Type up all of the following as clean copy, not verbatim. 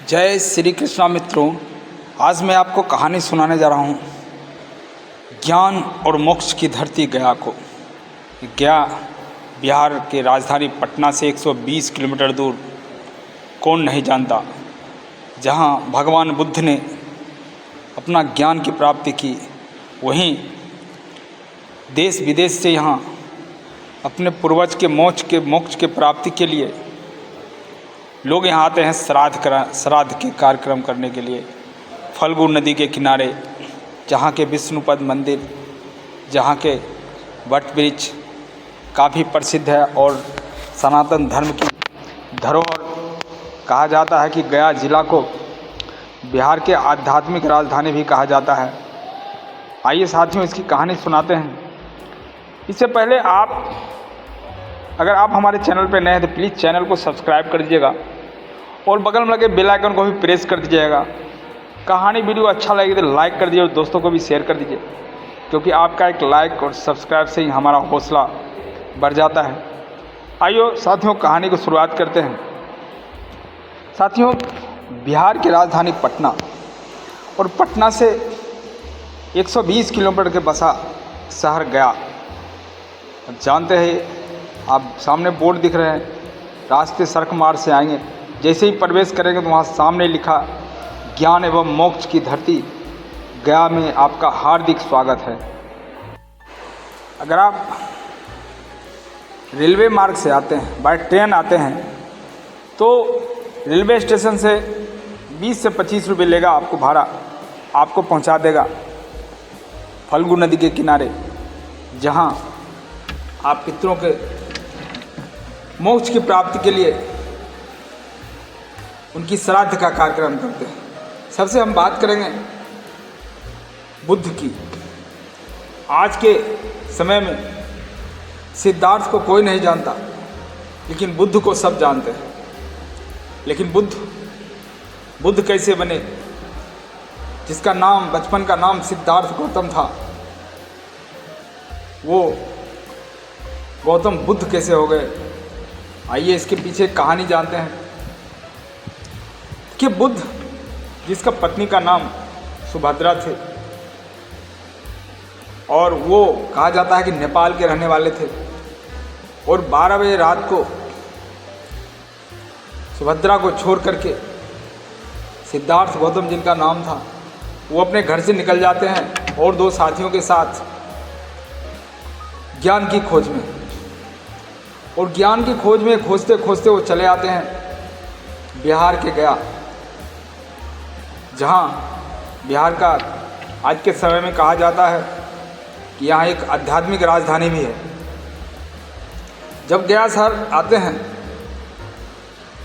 जय श्री कृष्णा मित्रों। आज मैं आपको कहानी सुनाने जा रहा हूँ ज्ञान और मोक्ष की धरती गया को। गया बिहार के राजधानी पटना से 120 किलोमीटर दूर, कौन नहीं जानता, जहाँ भगवान बुद्ध ने अपना ज्ञान की प्राप्ति की। वहीं देश विदेश से यहाँ अपने पूर्वज के मोक्ष के प्राप्ति के लिए लोग यहाँ आते हैं श्राद्ध के कार्यक्रम करने के लिए। फल्गु नदी के किनारे जहाँ के विष्णुपद मंदिर, जहाँ के वट वृक्ष काफ़ी प्रसिद्ध है और सनातन धर्म की धरोहर कहा जाता है कि गया जिला को बिहार के आध्यात्मिक राजधानी भी कहा जाता है। आइए साथियों, इसकी कहानी सुनाते हैं। इससे पहले अगर आप हमारे चैनल पर नए हैं तो प्लीज़ चैनल को सब्सक्राइब कर दीजिएगा और बगल में लगे बेल आइकन को भी प्रेस कर दीजिएगा। कहानी वीडियो अच्छा लगे तो लाइक कर दीजिए और दोस्तों को भी शेयर कर दीजिए, क्योंकि आपका एक लाइक और सब्सक्राइब से ही हमारा हौसला बढ़ जाता है। आइए साथियों, कहानी को शुरुआत करते हैं। साथियों, बिहार की राजधानी पटना और पटना से 120 किलोमीटर के बसा शहर गया। जानते हैं आप, सामने बोर्ड दिख रहे हैं, रास्ते सड़क मार्ग से आएंगे, जैसे ही प्रवेश करेंगे तो वहाँ सामने लिखा ज्ञान एवं मोक्ष की धरती गया में आपका हार्दिक स्वागत है। अगर आप रेलवे मार्ग से आते हैं, बाय ट्रेन आते हैं, तो रेलवे स्टेशन से 20 से 25 रुपये लेगा आपको भाड़ा, आपको पहुंचा देगा फल्गु नदी के किनारे, जहां आप पितरों के मोक्ष की प्राप्ति के लिए उनकी श्राद्ध का कार्यक्रम करते हैं। सबसे हम बात करेंगे बुद्ध की। आज के समय में सिद्धार्थ को कोई नहीं जानता, लेकिन बुद्ध को सब जानते हैं। लेकिन बुद्ध कैसे बने, जिसका नाम बचपन का नाम सिद्धार्थ गौतम था, वो गौतम बुद्ध कैसे हो गए? आइए इसके पीछे कहानी जानते हैं कि बुद्ध, जिसका पत्नी का नाम सुभद्रा थे और वो कहा जाता है कि नेपाल के रहने वाले थे, और 12 बजे रात को सुभद्रा को छोड़ करके सिद्धार्थ गौतम, जिनका नाम था, वो अपने घर से निकल जाते हैं और 2 साथियों के साथ ज्ञान की खोज में। और ज्ञान की खोज में खोजते खोजते वो चले आते हैं बिहार के गया, जहाँ बिहार का आज के समय में कहा जाता है कि यहाँ एक आध्यात्मिक राजधानी भी है। जब गया शहर आते हैं,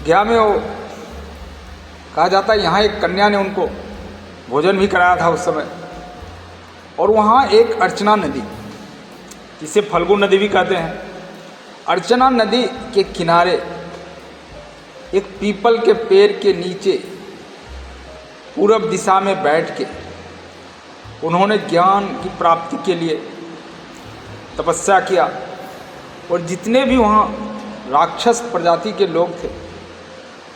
गया में वो कहा जाता है यहाँ एक कन्या ने उनको भोजन भी कराया था उस समय। और वहाँ एक अर्चना नदी, जिसे फल्गु नदी भी कहते हैं, अर्चना नदी के किनारे एक पीपल के पेड़ के नीचे पूरब दिशा में बैठ के उन्होंने ज्ञान की प्राप्ति के लिए तपस्या किया। और जितने भी वहाँ राक्षस प्रजाति के लोग थे,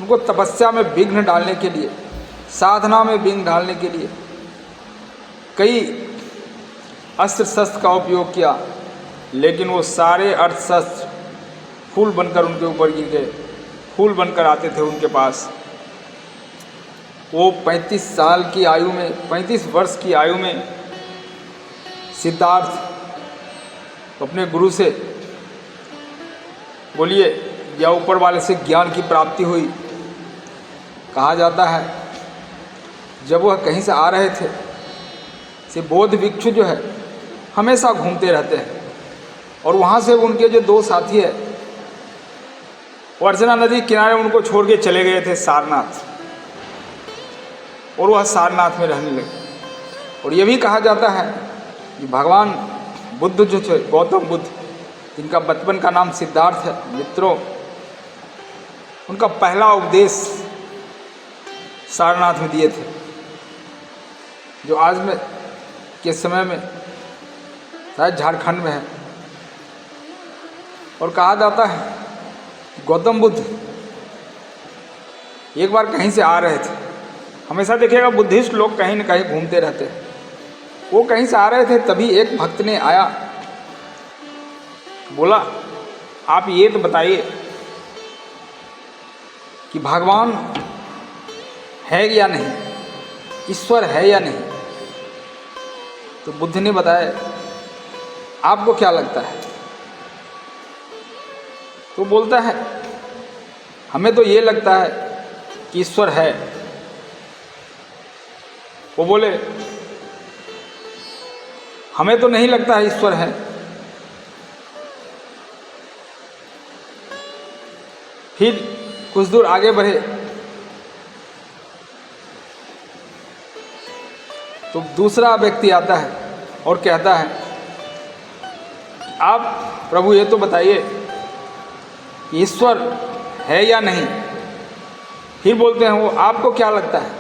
उनको तपस्या में विघ्न डालने के लिए, साधना में विघ्न डालने के लिए कई अस्त्र शस्त्र का उपयोग किया, लेकिन वो सारे अस्त्र शस्त्र फूल बनकर उनके ऊपर गिर गए, फूल बनकर आते थे उनके पास। वो 35 साल की आयु में, 35 वर्ष की आयु में सिद्धार्थ अपने गुरु से बोलिए या ऊपर वाले से ज्ञान की प्राप्ति हुई। कहा जाता है जब वह कहीं से आ रहे थे, से बौद्ध भिक्षु जो है हमेशा घूमते रहते हैं, और वहाँ से उनके जो 2 साथी है वो अर्चना नदी किनारे उनको छोड़ के चले गए थे सारनाथ, और वह सारनाथ में रहने लगे। और ये भी कहा जाता है कि भगवान बुद्ध जो थे, गौतम बुद्ध, जिनका बचपन का नाम सिद्धार्थ है, मित्रों, उनका पहला उपदेश सारनाथ में दिए थे, जो आज में के समय में शायद झारखंड में है। और कहा जाता है गौतम बुद्ध एक बार कहीं से आ रहे थे, हमेशा देखिएगा बुद्धिस्ट लोग कहीं न कहीं घूमते रहते हैं। वो कहीं से आ रहे थे, तभी एक भक्त ने आया, बोला आप ये तो बताइए कि भगवान है या नहीं, ईश्वर है या नहीं। तो बुद्ध ने बताया आपको क्या लगता है। तो बोलता है हमें तो ये लगता है कि ईश्वर है। वो बोले हमें तो नहीं लगता है ईश्वर है। फिर कुछ दूर आगे बढ़े तो दूसरा व्यक्ति आता है और कहता है आप प्रभु ये तो बताइए ईश्वर है या नहीं। फिर बोलते हैं वो आपको क्या लगता है।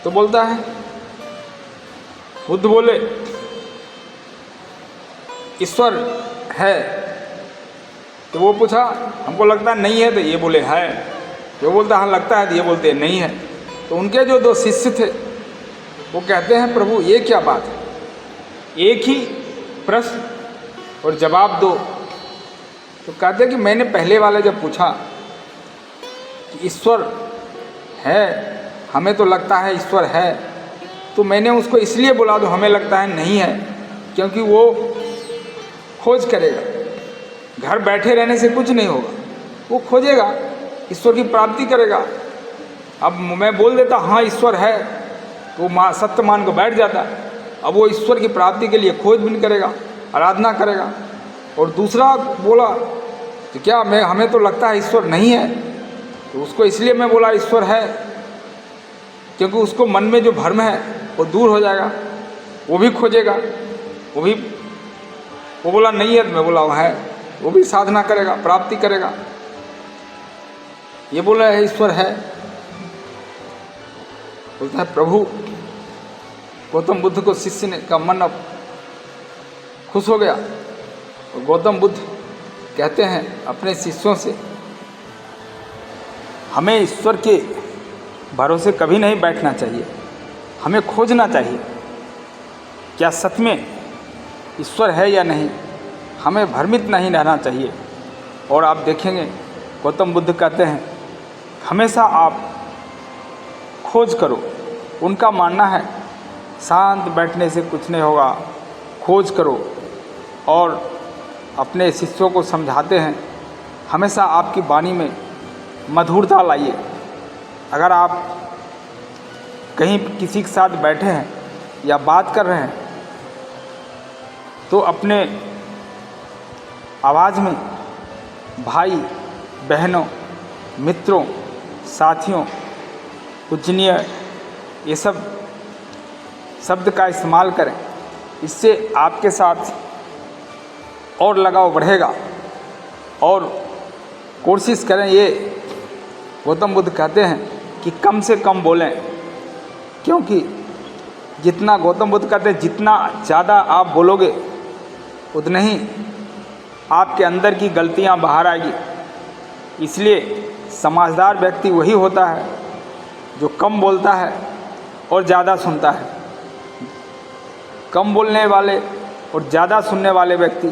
तो बोलता है, बुद्ध बोले ईश्वर है। तो वो पूछा हमको लगता है नहीं है। तो ये बोले है। जो बोलता हाँ लगता है, तो ये बोलते नहीं है। तो उनके जो दो शिष्य थे वो कहते हैं प्रभु ये क्या बात है, एक ही प्रश्न और जवाब दो। तो कहते हैं कि मैंने पहले वाले जब पूछा कि ईश्वर है, हमें तो लगता है ईश्वर है, तो मैंने उसको इसलिए बोला दो हमें लगता है नहीं है, क्योंकि वो खोज करेगा, घर बैठे रहने से कुछ नहीं होगा, वो खोजेगा, ईश्वर की प्राप्ति करेगा। अब मैं बोल देता हाँ ईश्वर है, तो वो सत्य मान को बैठ जाता। अब वो ईश्वर की प्राप्ति के लिए खोजबीन करेगा, आराधना करेगा। और दूसरा बोला कि क्या हमें तो लगता है ईश्वर नहीं है, तो उसको इसलिए मैं बोला ईश्वर है क्योंकि उसको मन में जो भ्रम है वो दूर हो जाएगा, वो भी खोजेगा, वो बोला नहीं है, तो मैं बोला वो है, वो भी साधना करेगा, प्राप्ति करेगा। ये बोला है ईश्वर है। बोलता है प्रभु, गौतम बुद्ध को शिष्य ने का मन अब खुश हो गया। और गौतम बुद्ध कहते हैं अपने शिष्यों से हमें ईश्वर के भरोसे कभी नहीं बैठना चाहिए, हमें खोजना चाहिए क्या सच में ईश्वर है या नहीं, हमें भ्रमित नहीं रहना चाहिए। और आप देखेंगे गौतम बुद्ध कहते हैं हमेशा आप खोज करो। उनका मानना है शांत बैठने से कुछ नहीं होगा, खोज करो। और अपने शिष्यों को समझाते हैं हमेशा आपकी वाणी में मधुरता लाइए। अगर आप कहीं किसी के साथ बैठे हैं या बात कर रहे हैं तो अपने आवाज़ में भाई बहनों, मित्रों, साथियों, पूजनीय, ये सब शब्द का इस्तेमाल करें। इससे आपके साथ और लगाव बढ़ेगा। और कोशिश करें, ये गौतम बुद्ध कहते हैं कि कम से कम बोलें, क्योंकि जितना गौतम बुद्ध कहते हैं जितना ज़्यादा आप बोलोगे उतना ही आपके अंदर की गलतियां बाहर आएगी। इसलिए समझदार व्यक्ति वही होता है जो कम बोलता है और ज़्यादा सुनता है। कम बोलने वाले और ज़्यादा सुनने वाले व्यक्ति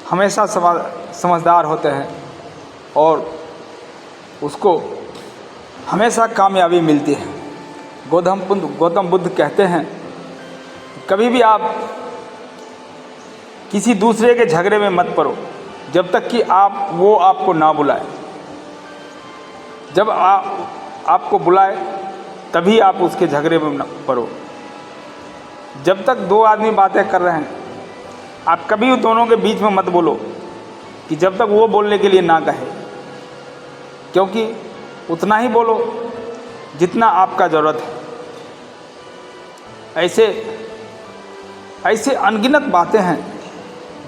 हमेशा समझदार होते हैं और उसको हमेशा कामयाबी मिलती है। गौतम बुद्ध कहते हैं कभी भी आप किसी दूसरे के झगड़े में मत पड़ो जब तक कि वो आपको ना बुलाए। जब आपको बुलाए तभी आप उसके झगड़े में न पड़ो। जब तक दो आदमी बातें कर रहे हैं आप कभी उन दोनों के बीच में मत बोलो कि जब तक वो बोलने के लिए ना कहे, क्योंकि उतना ही बोलो जितना आपका ज़रूरत है। ऐसे अनगिनत बातें हैं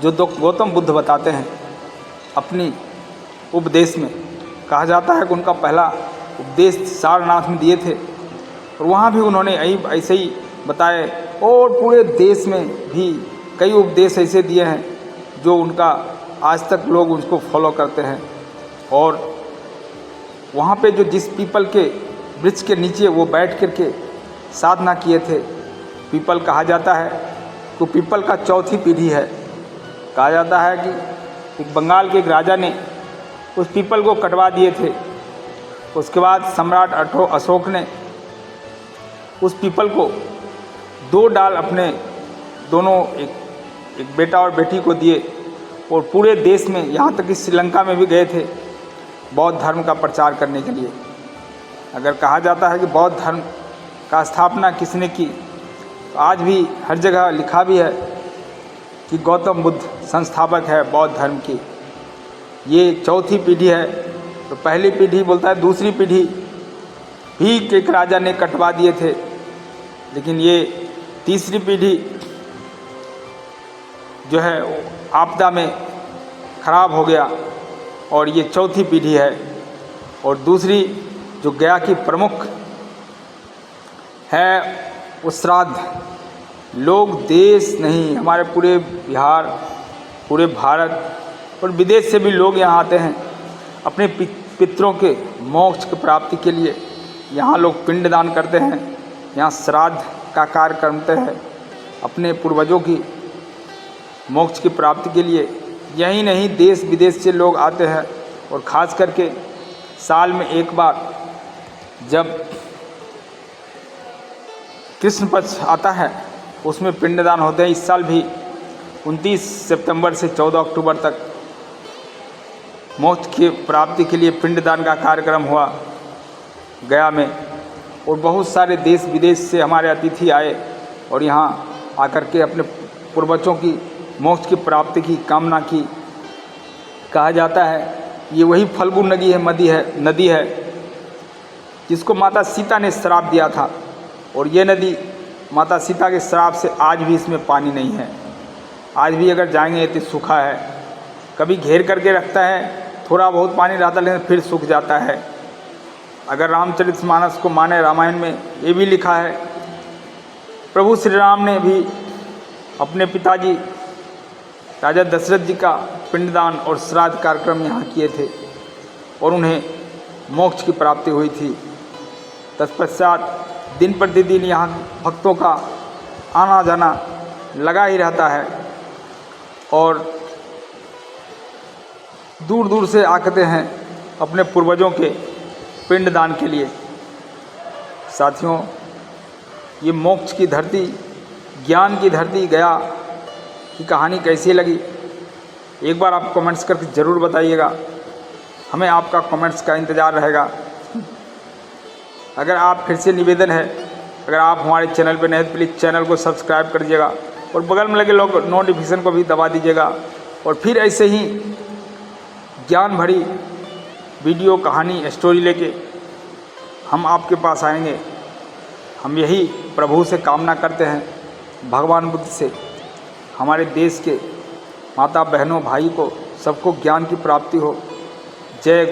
जो गौतम बुद्ध बताते हैं अपनी उपदेश में। कहा जाता है कि उनका पहला उपदेश सारनाथ में दिए थे और वहाँ भी उन्होंने ऐसे ही बताए। और पूरे देश में भी कई उपदेश ऐसे दिए हैं जो उनका आज तक लोग उसको फॉलो करते हैं। और वहाँ पे जो जिस पीपल के वृक्ष के नीचे वो बैठ कर के साधना किए थे, पीपल कहा जाता है तो पीपल का चौथी पीढ़ी है। कहा जाता है कि एक बंगाल के एक राजा ने उस पीपल को कटवा दिए थे। उसके बाद सम्राट अशोक ने उस पीपल को 2 डाल अपने दोनों एक बेटा और बेटी को दिए और पूरे देश में, यहाँ तक कि श्रीलंका में भी गए थे बौद्ध धर्म का प्रचार करने के लिए। अगर कहा जाता है कि बौद्ध धर्म का स्थापना किसने की, तो आज भी हर जगह लिखा भी है कि गौतम बुद्ध संस्थापक है बौद्ध धर्म की। ये चौथी पीढ़ी है। तो पहली पीढ़ी बोलता है, दूसरी पीढ़ी भी एक राजा ने कटवा दिए थे, लेकिन ये तीसरी पीढ़ी जो है आपदा में खराब हो गया और ये चौथी पीढ़ी है। और दूसरी जो गया की प्रमुख है वो श्राद्ध। लोग देश नहीं, हमारे पूरे बिहार, पूरे भारत और विदेश से भी लोग यहाँ आते हैं अपने पितरों के मोक्ष की प्राप्ति के लिए। यहाँ लोग पिंडदान करते हैं, यहाँ श्राद्ध का कार्य करते हैं अपने पूर्वजों की मोक्ष की प्राप्ति के लिए। यही नहीं, देश विदेश से लोग आते हैं और ख़ास करके साल में एक बार जब कृष्ण पक्ष आता है उसमें पिंडदान होते हैं। इस साल भी 29 सितंबर से 14 अक्टूबर तक मोक्ष की प्राप्ति के लिए पिंडदान का कार्यक्रम हुआ गया में, और बहुत सारे देश विदेश से हमारे अतिथि आए और यहाँ आकर के अपने पूर्वजों की मोक्ष की प्राप्ति की कामना की। कहा जाता है ये वही फल्गु नदी है जिसको माता सीता ने श्राप दिया था, और ये नदी माता सीता के श्राप से आज भी इसमें पानी नहीं है। आज भी अगर जाएंगे तो सूखा है, कभी घेर करके रखता है, थोड़ा बहुत पानी रहता है लेकिन फिर सूख जाता है। अगर रामचरितमानस को माने, रामायण में ये भी लिखा है, प्रभु श्री राम ने भी अपने पिताजी राजा दशरथ जी का पिंडदान और श्राद्ध कार्यक्रम यहाँ किए थे और उन्हें मोक्ष की प्राप्ति हुई थी। तत्पश्चात दिन प्रतिदिन यहाँ भक्तों का आना जाना लगा ही रहता है और दूर दूर से आते हैं अपने पूर्वजों के पिंडदान के लिए। साथियों, ये मोक्ष की धरती, ज्ञान की धरती गया की कहानी कैसी लगी, एक बार आप कमेंट्स करके ज़रूर बताइएगा। हमें आपका कमेंट्स का इंतज़ार रहेगा। अगर आप फिर से निवेदन है, अगर आप हमारे चैनल पर नए तो प्लीज़ चैनल को सब्सक्राइब कर दीजिएगा और बगल में लगे नोटिफिकेशन को भी दबा दीजिएगा। और फिर ऐसे ही ज्ञान भरी वीडियो, कहानी, स्टोरी लेके हम आपके पास आएंगे। हम यही प्रभु से कामना करते हैं, भगवान बुद्ध से, हमारे देश के माता बहनों भाई को सबको ज्ञान की प्राप्ति हो। जय